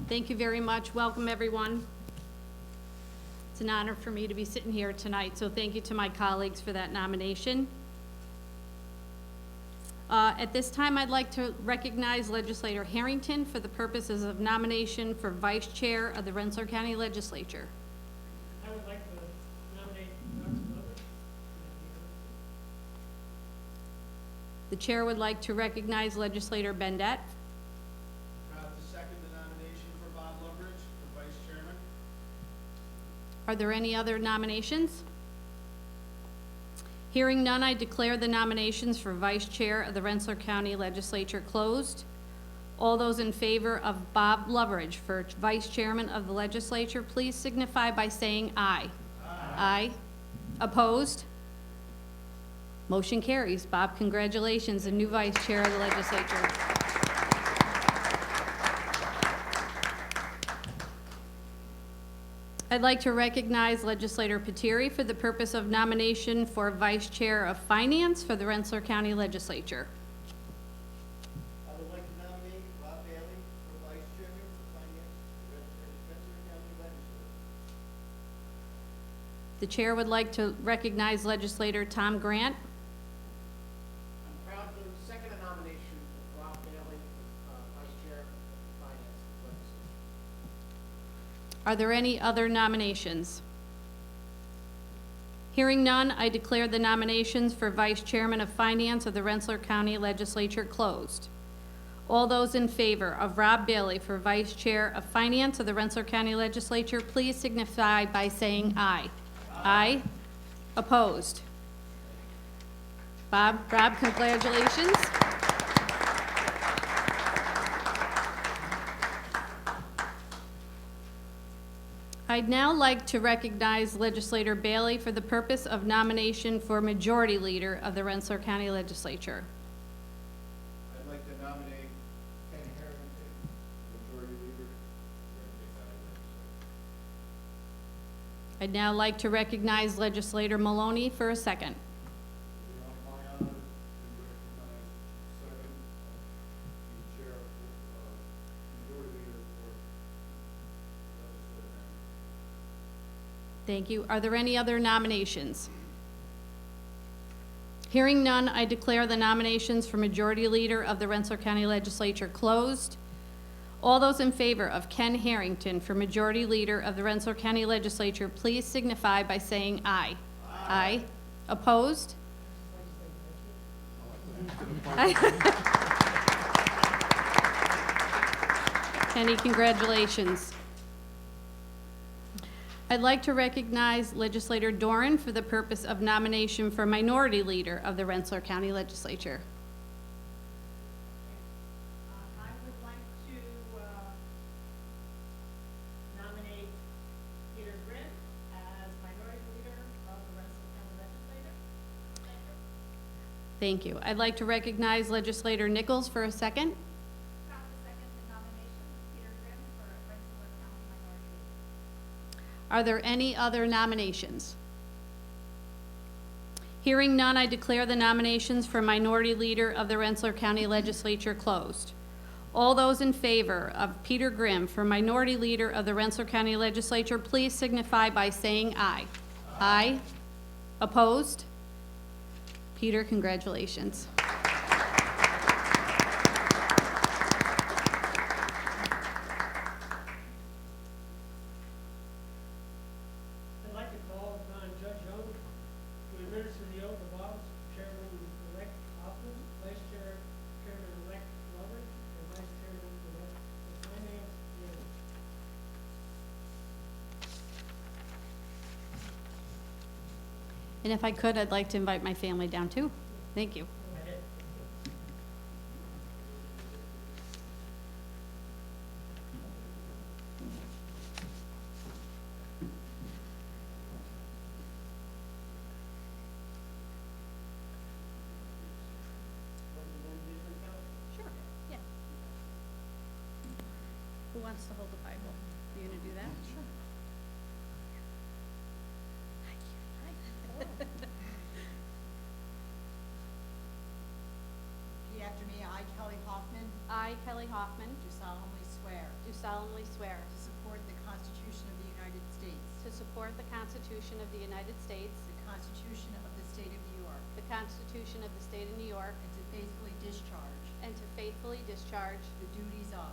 Thank you very much. Welcome, everyone. It's an honor for me to be sitting here tonight, so thank you to my colleagues for that nomination. At this time, I'd like to recognize Legislator Harrington for the purposes of nomination for Vice Chair of the Rensselaer County Legislature. I would like to nominate Dr. Lovett. The Chair would like to recognize Legislator Bendet. Proud to second the nomination for Bob Lumbridge for Vice Chairman. Are there any other nominations? Hearing none, I declare the nominations for Vice Chair of the Rensselaer County Legislature closed. All those in favor of Bob Lumbridge for Vice Chairman of the Legislature, please signify by saying aye. Aye. Opposed? Motion carries. Bob, congratulations, the new Vice Chair of the Legislature. I'd like to recognize Legislator Patiri for the purpose of nomination for Vice Chair of Finance for the Rensselaer County Legislature. I would like to nominate Rob Bailey for Vice Chairman for Finance for the Rensselaer County Legislature. The Chair would like to recognize Legislator Tom Grant. I'm proud to second a nomination for Rob Bailey for Vice Chair of Finance Legislature. Are there any other nominations? Hearing none, I declare the nominations for Vice Chairman of Finance of the Rensselaer County Legislature closed. All those in favor of Rob Bailey for Vice Chair of Finance of the Rensselaer County Legislature, please signify by saying aye. Aye. Opposed? Rob, congratulations. I'd now like to recognize Legislator Bailey for the purpose of nomination for Majority Leader of the Rensselaer County Legislature. I'd like to nominate Ken Harrington, Majority Leader for Rensselaer County Legislature. I'd now like to recognize Legislator Maloney for a second. It is my honor to recognize second the Chair of Majority Leader for Legislature. Thank you. Are there any other nominations? Hearing none, I declare the nominations for Majority Leader of the Rensselaer County Legislature closed. All those in favor of Ken Harrington for Majority Leader of the Rensselaer County Legislature, please signify by saying aye. Aye. Opposed? Kenny, congratulations. I'd like to recognize Legislator Doran for the purpose of nomination for Minority Leader of the Rensselaer County Legislature. I would like to nominate Peter Grimm as minority leader of the Rensselaer County Legislature. Thank you. I'd like to recognize Legislator Nichols for a second. Proud to second the nomination of Peter Grimm for Rensselaer County minority leader. Are there any other nominations? Hearing none, I declare the nominations for Minority Leader of the Rensselaer County Legislature closed. All those in favor of Peter Grimm for Minority Leader of the Rensselaer County Legislature, please signify by saying aye. Aye. Opposed? Peter, congratulations. I'd like to call upon Judge Young to administer the oath of office to Chairman-elect Hoffman, Vice Chairman-elect Lovett, and Vice Chairman-elect of Finance, Bailey. And if I could, I'd like to invite my family down too. Thank you. Sure, yeah. Who wants to hold the Bible? You gonna do that? Sure. Repeat after me. I, Kelly Hoffman, I, Kelly Bailey Hoffman, do solemnly swear do solemnly swear to support the Constitution of the United States, to support the Constitution of the United States, the Constitution of the State of New York, the Constitution of the State of New York, and to faithfully discharge and to faithfully discharge the duties of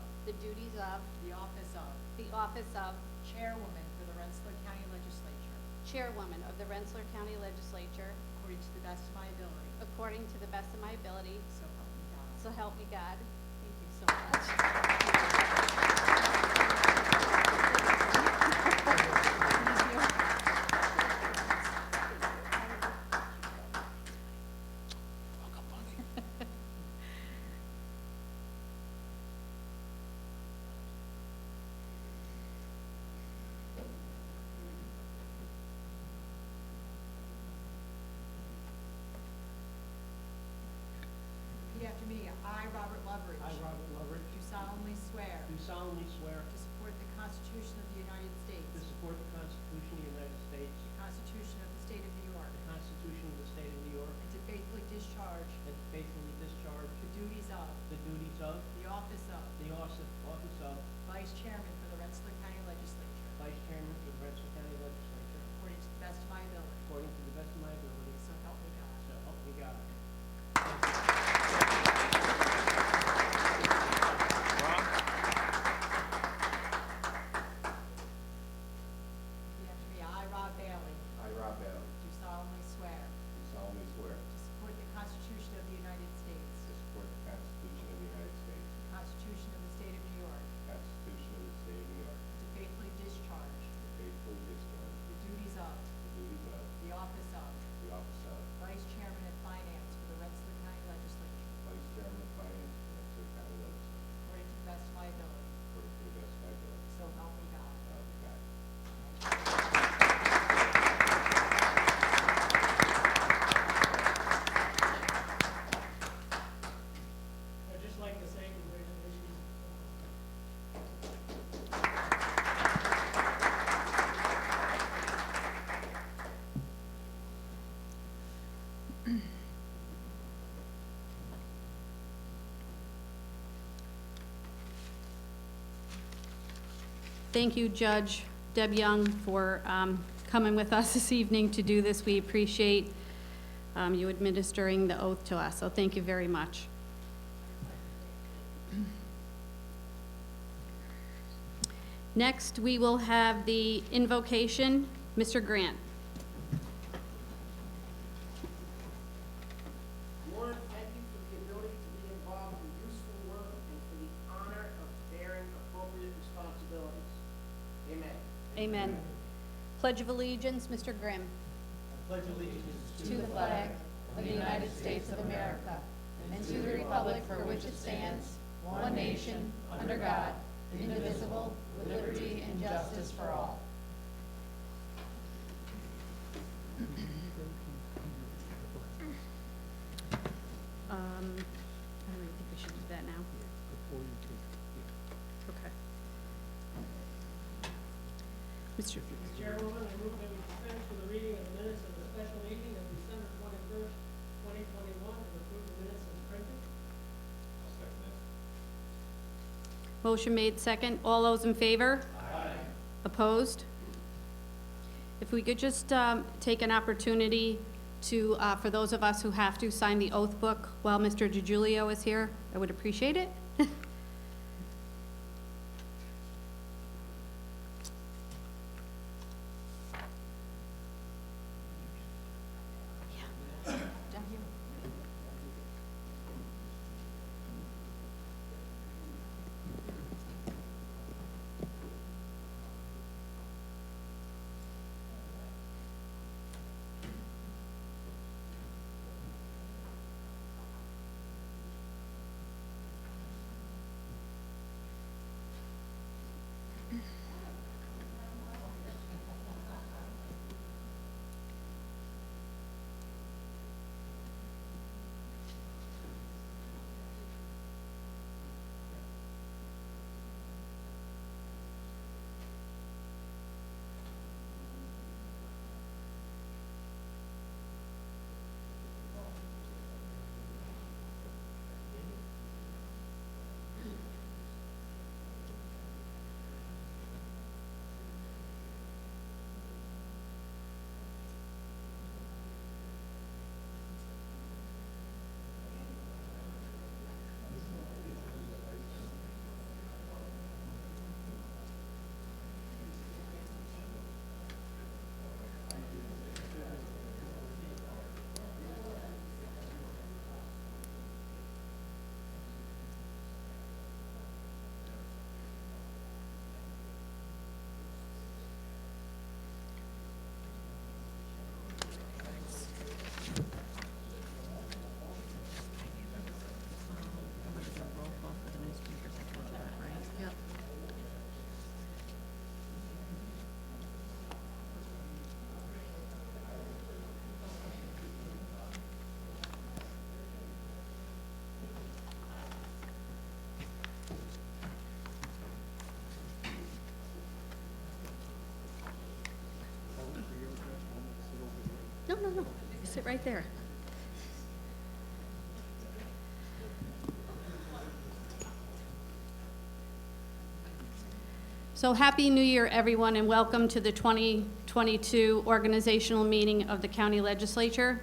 the office of Chairwoman for the Rensselaer County Legislature, Chairwoman of the Rensselaer County Legislature according to the best of my ability. according to the best of my ability, So help me God. so help me God. Thank you so much. Repeat after me. I, Robert Loveridge. I, Robert Loveridge, Do solemnly swear do solemnly swear to support the Constitution of the United States, to support the Constitution of the United States, the Constitution of the State of New York, the Constitution of the State of New York, and to faithfully discharge and to faithfully discharge the duties of the duties of the office of Vice Chairman for the Rensselaer County Legislature, Vice Chairman for the Rensselaer County Legislature, according to the best of my ability. according to the best of my ability, So help me God. so help me God. Repeat after me. I, Rob Bailey. I, Rob Bailey, Do solemnly swear do solemnly swear to support the Constitution of the United States, to support the Constitution of the United States, the Constitution of the State of New York, the Constitution of the State of New York, and to faithfully discharge and faithfully discharge the duties of the duties of the office of Vice Chairman of Finance for the Rensselaer County Legislature, according to the best of my ability. according to the best of my ability, So help me God. so help me God. I'd just like to say congratulations. Thank you, Judge Deb Young, for coming with us this evening to do this. We appreciate you administering the oath to us, so thank you very much. Next, we will have the invocation. Mr. Grant. Lord, thank you for the ability to be involved in useful work and for the honor of bearing appropriate responsibilities. Amen. Amen. Pledge of Allegiance, Mr. Grimm. I pledge allegiance To the flag of the United States of America and to the republic for which it stands, one nation, under God, indivisible, with liberty and justice for all. I don't really think we should do that now. Okay. Mr. Chairwoman, I move that we dispense with the reading of the minutes of the special meeting of December 21st, 2021, and approve the minutes as printed. I'll second this. Motion made second. All those in favor? Opposed? If we could just take an opportunity to, for those of us who have to, sign the oath book while Mr. DiGiulio is here, I would appreciate it. Down here. You sit right there. So Happy New Year, everyone, and welcome to the 2022 organizational meeting of the County Legislature.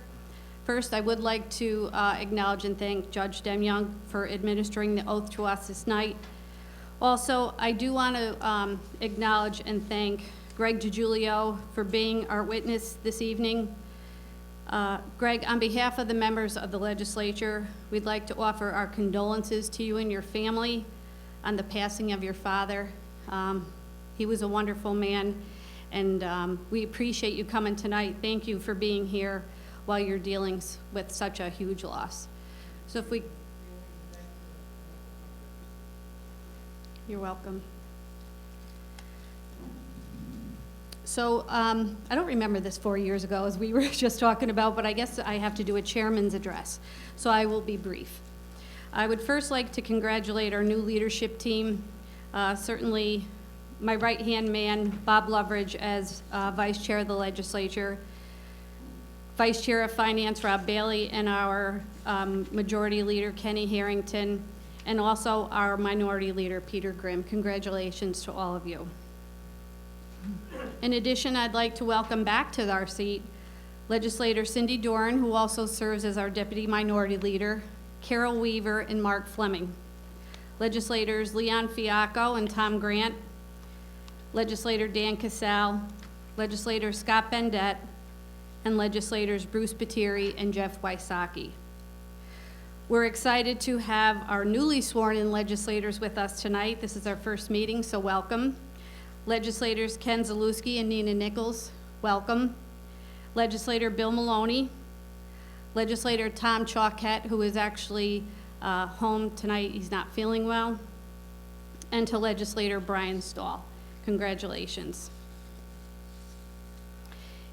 First, I would like to acknowledge and thank Judge Demyoung for administering the oath to us this night. Also, I do want to acknowledge and thank Greg DiGiulio for being our witness this evening. Greg, on behalf of the members of the legislature, we'd like to offer our condolences to you and your family on the passing of your father. He was a wonderful man, and we appreciate you coming tonight. Thank you for being here while you're dealing with such a huge loss. So if we... You're welcome. So I don't remember this 4 years ago, as we were just talking about, but I guess I have to do a chairman's address, so I will be brief. I would first like to congratulate our new leadership team. Certainly my right-hand man, Bob Loveridge, as Vice Chair of the Legislature, Vice Chair of Finance, Rob Bailey, and our Majority Leader, Kenny Harrington, and also our Minority Leader, Peter Grimm. Congratulations to all of you. In addition, I'd like to welcome back to our seat Legislator Cindy Doran, who also serves as our Deputy Minority Leader, Carol Weaver, and Mark Fleming. Legislators Leon Fiacco and Tom Grant, Legislator Dan Casale, Legislator Scott Bendet, and Legislators Bruce Battieri and Jeff Wysocki. We're excited to have our newly sworn-in legislators with us tonight. This is our first meeting, so welcome. Legislators Ken Zalewski and Nina Nichols, welcome. Legislator Bill Maloney, Legislator Tom Chalkett, who is actually home tonight, he's not feeling well, and to Legislator Brian Stahl. Congratulations.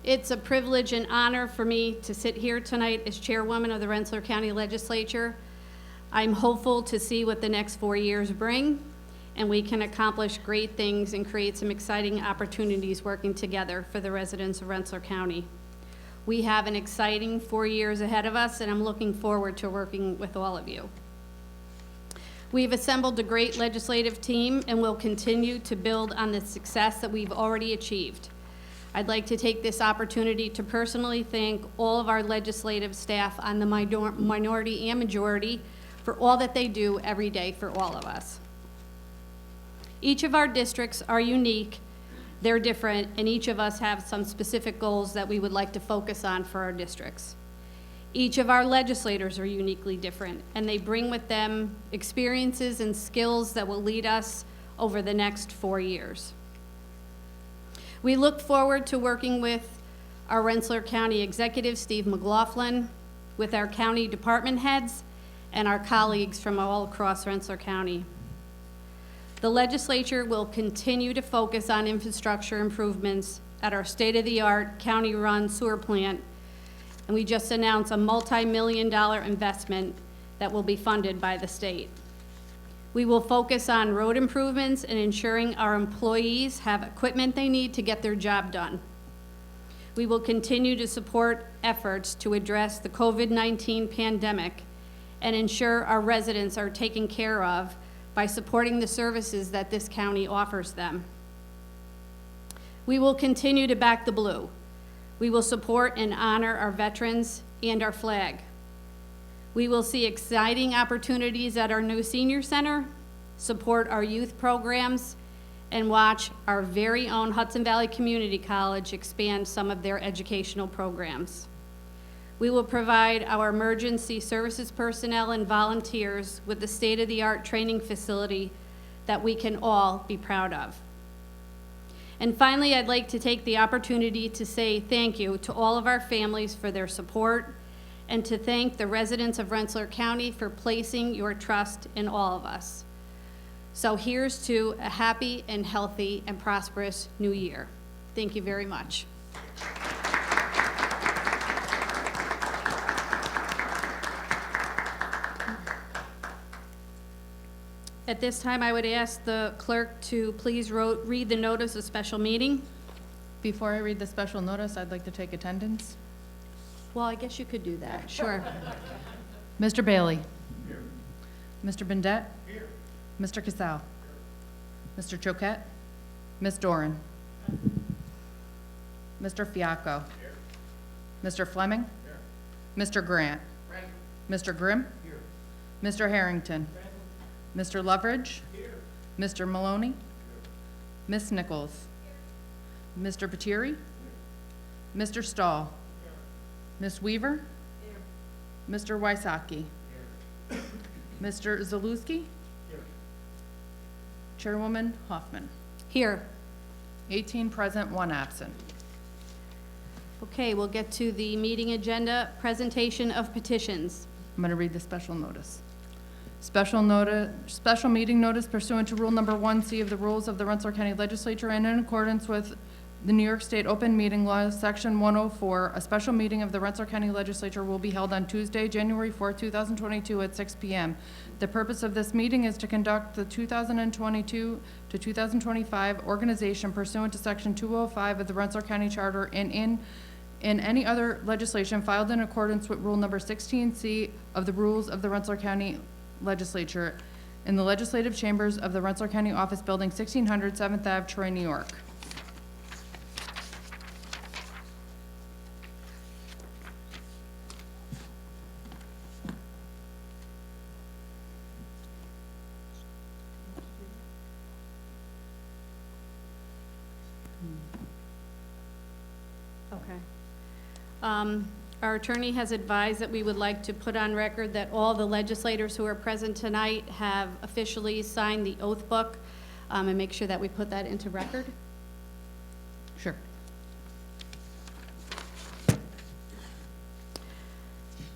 It's a privilege and honor for me to sit here tonight as chairwoman of the Rensselaer County Legislature. I'm hopeful to see what the next 4 years bring, and we can accomplish great things and create some exciting opportunities working together for the residents of Rensselaer County. We have an exciting 4 years ahead of us, and I'm looking forward to working with all of you. We've assembled a great legislative team and will continue to build on the success that we've already achieved. I'd like to take this opportunity to personally thank all of our legislative staff on the minority and majority for all that they do every day for all of us. Each of our districts are unique, they're different, and each of us have some specific goals that we would like to focus on for our districts. Each of our legislators are uniquely different, and they bring with them experiences and skills that will lead us over the next 4 years. We look forward to working with our Rensselaer County Executive, Steve McLaughlin, with our county department heads, and our colleagues from all across Rensselaer County. The legislature will continue to focus on infrastructure improvements at our state-of-the-art county-run sewer plant, and we just announced a multi-million-dollar investment that will be funded by the state. We will focus on road improvements and ensuring our employees have equipment they need to get their job done. We will continue to support efforts to address the COVID-19 pandemic and ensure our residents are taken care of by supporting the services that this county offers them. We will continue to back the blue. We will support and honor our veterans and our flag. We will see exciting opportunities at our new senior center, support our youth programs, and watch our very own Hudson Valley Community College expand some of their educational programs. We will provide our emergency services personnel and volunteers with the state-of-the-art training facility that we can all be proud of. And finally, I'd like to take the opportunity to say thank you to all of our families for their support and to thank the residents of Rensselaer County for placing your trust in all of us. So here's to a happy and healthy and prosperous new year. Thank you very much. At this time, I would ask the clerk to please read the notice of special meeting. Before I read the special notice, I'd like to take attendance. Well, I guess you could do that, sure. Mr. Bailey? Here. Mr. Bendet? Here. Mr. Cassell? Mr. Choquette? Ms. Doran? Mr. Fiacco? Here. Mr. Fleming? Here. Mr. Grant? Present. Mr. Grimm? Here. Mr. Harrington? Present. Mr. Loveridge? Here. Mr. Maloney? Here. Ms. Nichols? Here. Mr. Patiri? Here. Mr. Stahl? Here. Ms. Weaver? Here. Mr. Wysocki? Here. Mr. Zaluski? Here. Chairwoman Hoffman? Here. 18 present, 1 absent. Okay, we'll get to the meeting agenda, presentation of petitions. I'm going to read the special notice. Special meeting notice pursuant to Rule Number 1C of the Rules of the Rensselaer County Legislature and in accordance with the New York State Open Meeting Law, Section 104, a special meeting of the Rensselaer County Legislature will be held on Tuesday, January 4, 2022 at 6 p.m. The purpose of this meeting is to conduct the 2022 to 2025 organization pursuant to Section 205 of the Rensselaer County Charter and in any other legislation filed in accordance with Rule Number 16C of the Rules of the Rensselaer County Legislature in the legislative chambers of the Rensselaer County Office Building, 1600 7th Ave, Troy, New York. Okay. Our attorney has advised that we would like to put on record that all the legislators who are present tonight have officially signed the oath book, and make sure that we put that into record. Sure.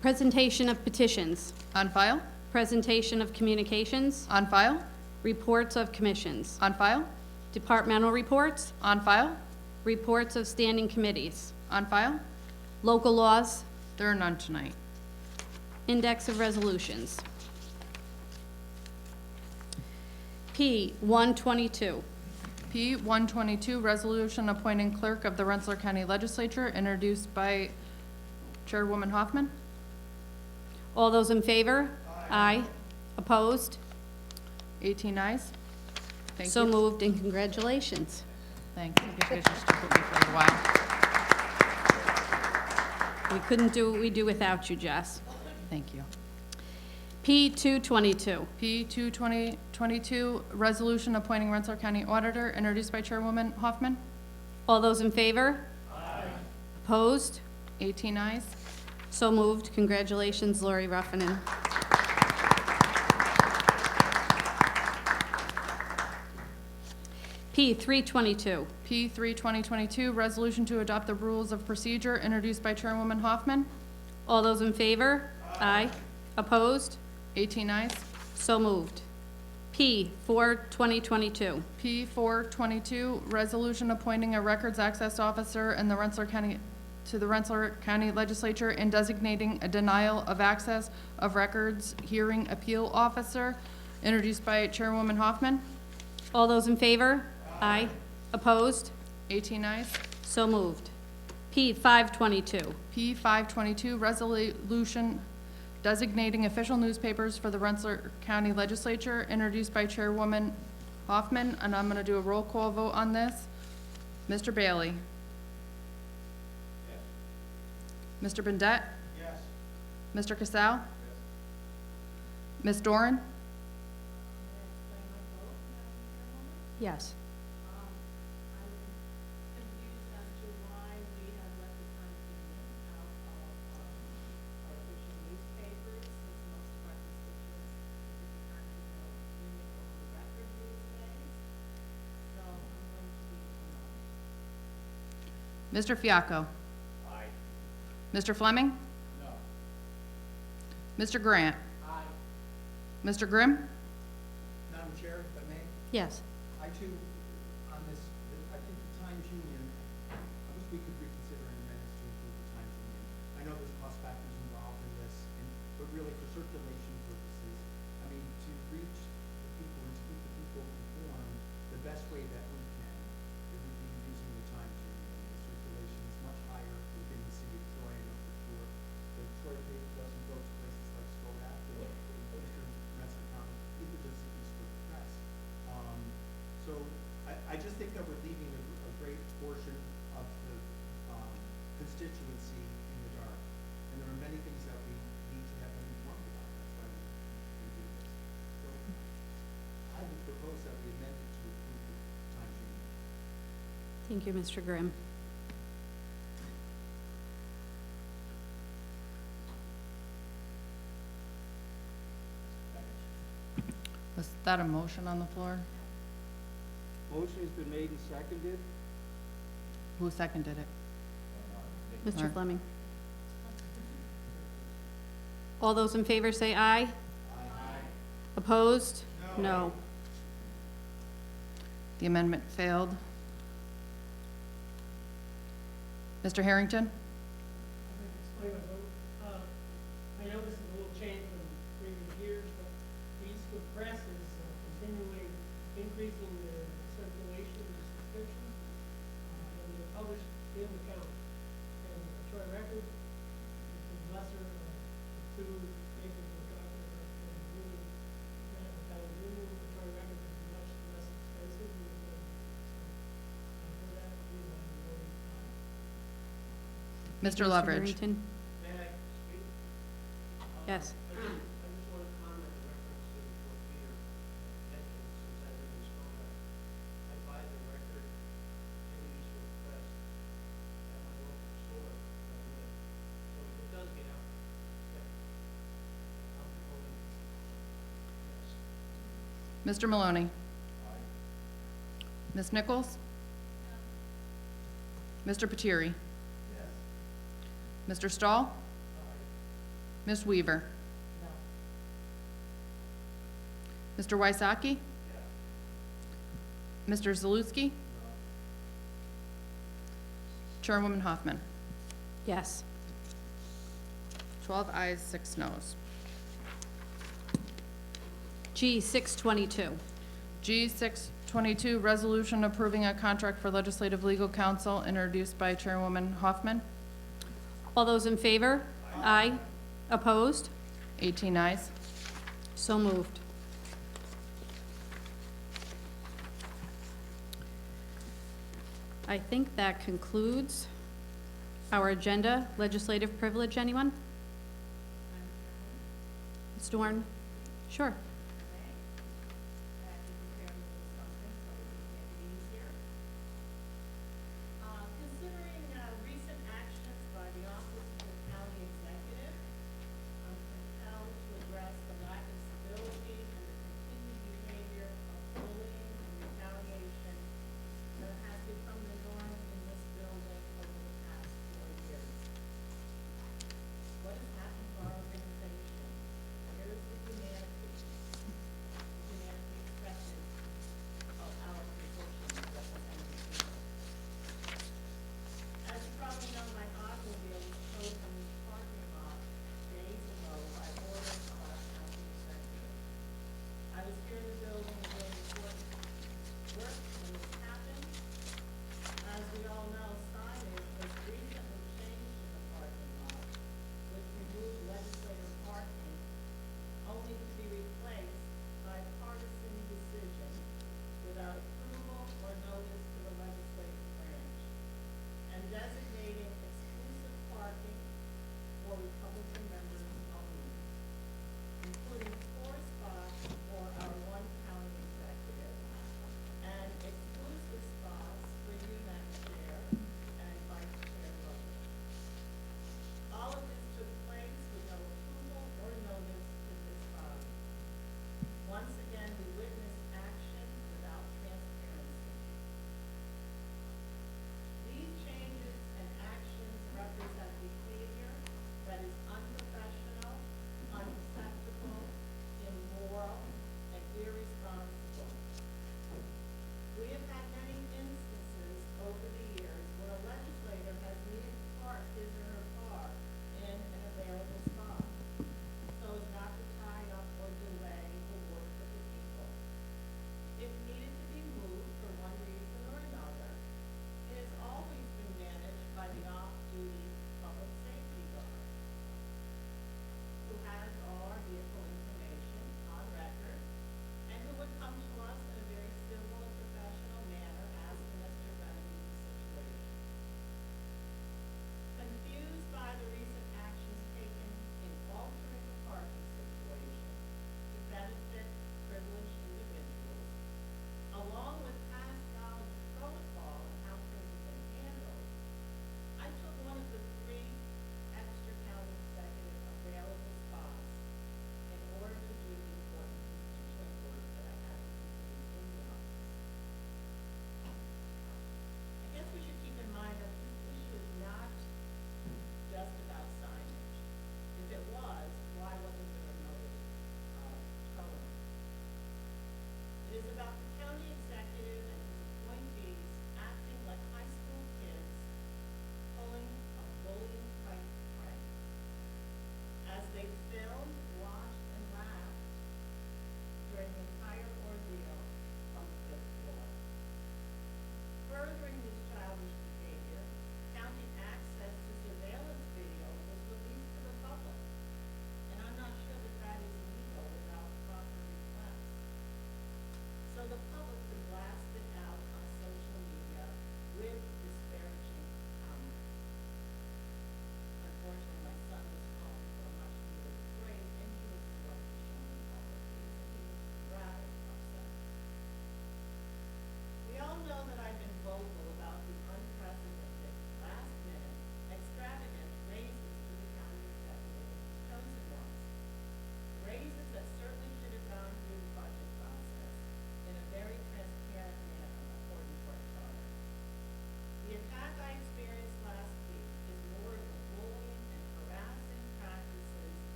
Presentation of petitions, On file? presentation of communications, On file? reports of commissions, On file? departmental reports, On file? reports of standing committees, On file? local laws, There are none tonight. index of resolutions. P 122. P 122, resolution appointing clerk of the Rensselaer County Legislature, introduced by Chairwoman Hoffman. All those in favor? Aye. Opposed? 18 ayes. Thank So you. moved, and congratulations. Thanks. I guess you guys should stick with me for a little while. We couldn't do what we do without you, Jess. Thank you. P 222. P 22022, resolution appointing Rensselaer County Auditor, introduced by Chairwoman Hoffman. All those in favor? Aye. Opposed? 18 ayes. So moved. Congratulations, Lori Ruffinen. P 322. P 32022, resolution to adopt the rules of procedure, introduced by Chairwoman Hoffman. All those in favor? Aye. Opposed? 18 ayes. So moved. P 4/2022. P 422, resolution appointing a records access officer in the Rensselaer County, to the Rensselaer County Legislature and designating a denial of access of records hearing appeal officer, introduced by Chairwoman Hoffman. All those in favor? Aye. Opposed? 18 ayes. So moved. P 5/22. P 522, resolution designating official newspapers for the Rensselaer County Legislature, introduced by Chairwoman Hoffman, and I'm gonna do a roll call vote on this. Mr. Bailey? Yes. Mr. Bendet? Yes. Mr. Cassell? Yes. Ms. Doran? May I explain my vote, Madam Chairwoman? Yes. I'm confused as to why we have let the Times Union out of our official newspapers, since most of our constituents use the Times Union over the record these days. So I'm going to leave it alone. Mr. Fiacco? Aye. Mr. Fleming? No. Mr. Grant? Aye. Mr. Grimm? Madam Chair, if I may, Yes. I too, on this, I think the Times Union, I wish we could reconsider in minutes to include the Times Union. I know there's cost factors involved in this, but really for circulation purposes, I mean, to reach the people and to keep the people informed, the best way that we can, it would be using the Times Union. The circulation is much higher within the city of Troy, I know for sure. just think that we're leaving a great portion of the, constituency in the dark. And there are many things that we need to have them informed about, that's why we do this. So, I would propose that we amend it to approve the times union. Thank you, Mr. Grimm. Was that a motion on the floor? Motion's been made and seconded. Who seconded it? Mr. Alright. Fleming. All those in favor say aye. Opposed? No. The amendment failed. Mr. Harrington? I'd like to explain my vote. I know this is a little change from previous years, but the East Coast Press is continually increasing their circulation and subscriptions, and they're published in the county. And Troy Record is lesser of the two papers we're talking about, the Union, the County Union. The Troy Record is much less expensive than the for that reason, I'm voting aye. Mr. Leveridge? Harrington? May I speak? Yes. I just want to comment in reference to what Peter mentioned, since I live in Stonewall. I buy the record in the Eastwood Press at my local store where I live. So if it does get out, I'll be voting yes. Mr. Maloney? Ms. Nichols? Mr. Patiri? Mr. Stahl? Ms. Weaver? Mr. Wysocki? Mr. Zalutsky? Chairwoman Hoffman? Yes. 12 ayes, 6 noes. G 622. G 622, resolution approving a contract for legislative legal counsel, introduced by Chairwoman Hoffman. All those in favor? Aye. Opposed? 18 ayes. So moved. I think that concludes our agenda. Legislative privilege, anyone? Ms. Dorn? Sure. Considering recent actions by the Office of the County Executive, I'm compelled to address the lack of stability and the continued behavior of bullying and retaliation that has become the norm in this building over the past 4 years. What has happened to our organization? Where is the humanity?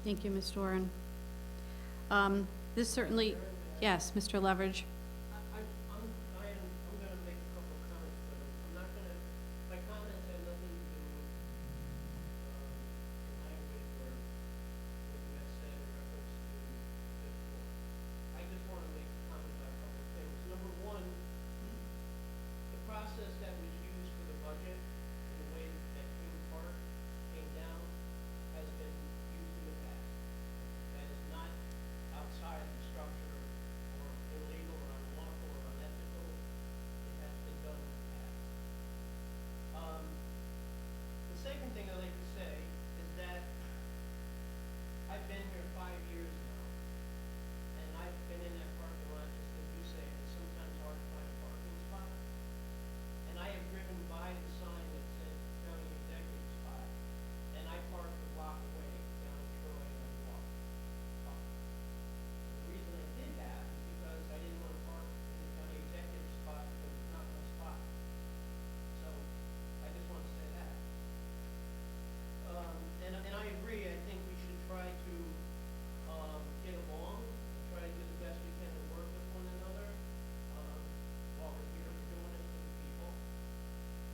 Thank you, Ms. Doran. This certainly, yes, Mr. Leverage. I'm gonna make a couple of comments, but I'm not gonna, my comments have nothing to do with, the language or what you have said in reference to the fifth floor. I just wanna make a comment on a couple of things. Number one, the process that was used for the budget and the way that King Park came down has been used in the past. That is not outside the structure or illegal or unlawful or unethical. It has been done in the past. The second thing I'd like to say is that I've been here 5 years now, and I've been in that parking lot, just as you say, it's sometimes hard to find a parking spot. And I have driven by the sign that says county executive spot, and I parked a block away down in Troy and I walked up. The reason I did that is because I didn't want to park in the county executive spot because there's not one spot. So I just want to say that. And I agree, I think we should try to get along, try to do the best we can to work with one another while we're here doing it for the people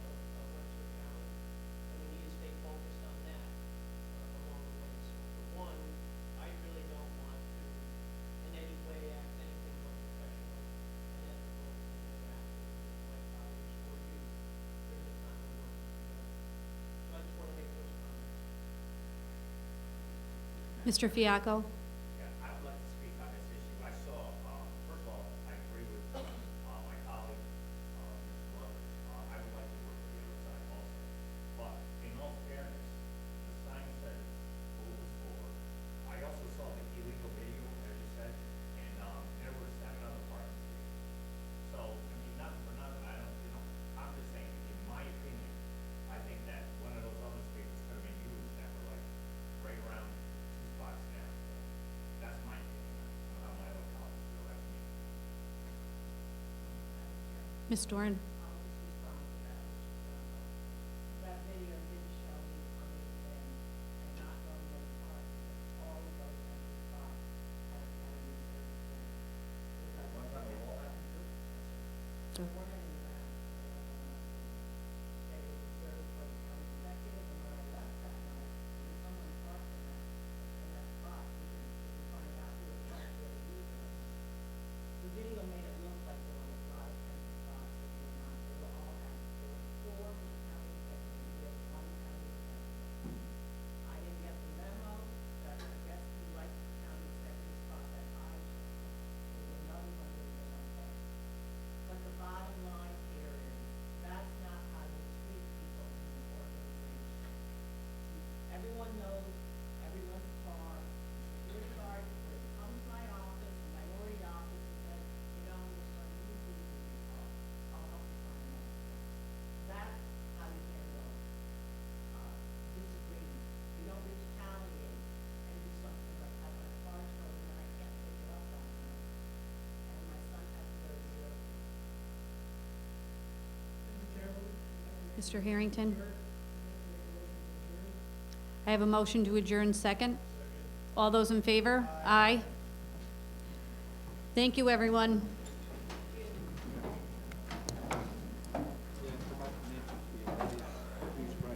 of Rensselaer County. And we need to stay focused on that along the way. So for one, I really don't want to in any way act anything but professional and ethical in interacting with my colleagues or you during the time we're working together. So I just want to make those comments. Mr. Fiaco? Yeah, I would like to speak on this issue. I saw, first of all, I agree with my colleague, Mr. Lovett. I would like to work with the other side also. But in all fairness, the sign says move is forward. I also saw the illegal video, as you said, and there were 7 other parking spaces. So, I mean, nothing for nothing, I don't, I'm just saying, in my opinion, I think that one of those other spaces could have been used that were like right around 2 spots down. That's my opinion, I don't know how my other colleagues feel, that's me. Ms. Doran? I'll just respond to that, Mr. Brown. That video did show me coming in and not knowing where to park, because all of those empty spots had a county reserved for. One time we all happened to. So one in the round, they were reserved for the county executive, and when I left that night, there was someone parked in that spot, we could find out who it was really using it. The video made it look like there were a lot of empty spots, but they were not, they were all empty. There were 4 for the county executive, we had 1 county executive. I didn't get the memo, that I guess he liked the county executive spot that I took. There was another one that was okay. But the bottom line here is, that's not how you treat people in an organization. Everyone knows everyone's car, the security guard would come to my office, the minority office, and said, we're starting to use your car, I'll help you find another place. That's how you handle, disagreement. You don't retaliate and do something like, I want a car towed and then I can't pick it up that night. And my son has to go to the airport. Mr. Chairman, Mr. Harrington? I'd like to make a motion to adjourn. I have a motion to adjourn second. All those in favor? Aye. Thank you, everyone.